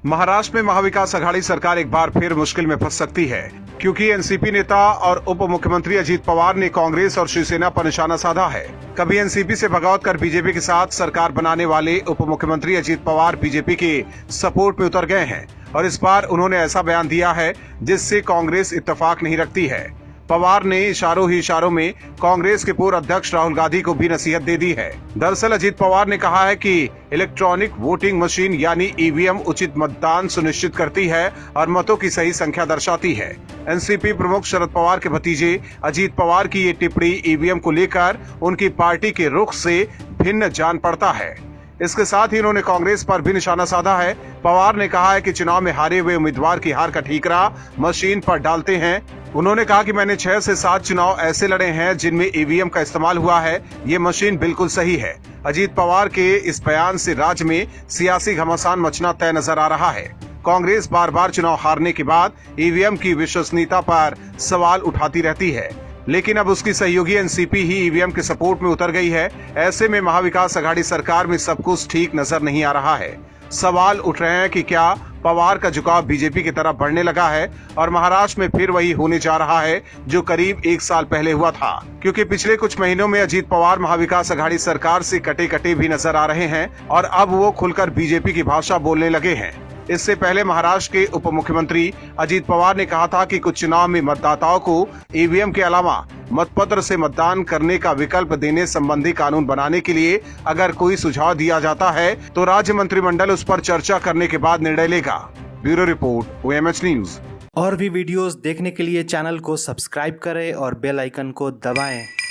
महाराष्ट्र में महाविकास अघाड़ी सरकार एक बार फिर मुश्किल में फंस सकती है, क्योंकि एनसीपी नेता और उप मुख्यमंत्री अजीत पवार ने कांग्रेस और शिवसेना पर निशाना साधा है। कभी एनसीपी से बगावत कर बीजेपी के साथ सरकार बनाने वाले उप मुख्यमंत्री अजीत पवार बीजेपी के सपोर्ट में उतर गए हैं और इस बार उन्होंने ऐसा बयान दिया है जिससे कांग्रेस इत्तेफाक नहीं रखती है। पवार ने इशारों ही इशारों में कांग्रेस के पूर्व अध्यक्ष राहुल गांधी को भी नसीहत दे दी है। दरअसल अजीत पवार ने कहा है कि इलेक्ट्रॉनिक वोटिंग मशीन यानी ईवीएम उचित मतदान सुनिश्चित करती है और मतों की सही संख्या दर्शाती है। एनसीपी प्रमुख शरद पवार के भतीजे अजीत पवार की ये टिप्पणी ईवीएम को लेकर उनकी पार्टी के रुख से भिन्न जान पड़ता है। इसके साथ ही उन्होंने कांग्रेस पर भी निशाना साधा है। पवार ने कहा है कि चुनाव में हारे हुए उम्मीदवार की हार का ठीकरा मशीन पर डालते हैं। उन्होंने कहा कि मैंने 6 से 7 चुनाव ऐसे लड़े हैं जिनमें ईवीएम का इस्तेमाल हुआ है, ये मशीन बिल्कुल सही है। अजीत पवार के इस बयान से राज्य में सियासी घमासान मचना तय नजर आ रहा है। कांग्रेस बार बार चुनाव हारने के बाद ईवीएम की विश्वसनीयता पर सवाल उठाती रहती है, लेकिन अब उसकी सहयोगी एनसीपी ही ईवीएम के सपोर्ट में उतर गई है। ऐसे में महाविकास अघाड़ी सरकार में सब कुछ ठीक नजर नहीं आ रहा है। सवाल उठ रहे हैं कि क्या पवार का झुकाव बीजेपी की तरफ बढ़ने लगा है और महाराष्ट्र में फिर वही होने जा रहा है जो करीब 1 साल पहले हुआ था, क्योंकि पिछले कुछ महीनों में अजीत पवार महाविकास अघाड़ी सरकार से कटे कटे भी नजर आ रहे हैं और अब वो खुलकर बीजेपी की भाषा बोलने लगे हैं। इससे पहले महाराष्ट्र के उप मुख्यमंत्री अजीत पवार ने कहा था कि कुछ चुनाव में मतदाताओं को ईवीएम के अलावा मतपत्र से मतदान करने का विकल्प देने संबंधी कानून बनाने के लिए अगर कोई सुझाव दिया जाता है तो राज्य मंत्रिमंडल उस पर चर्चा करने के बाद निर्णय लेगा। Bureau report, OMH news. और भी वीडियोस देखने के लिए चैनल को सब्सक्राइब करें और बेल आइकन को दबाएं।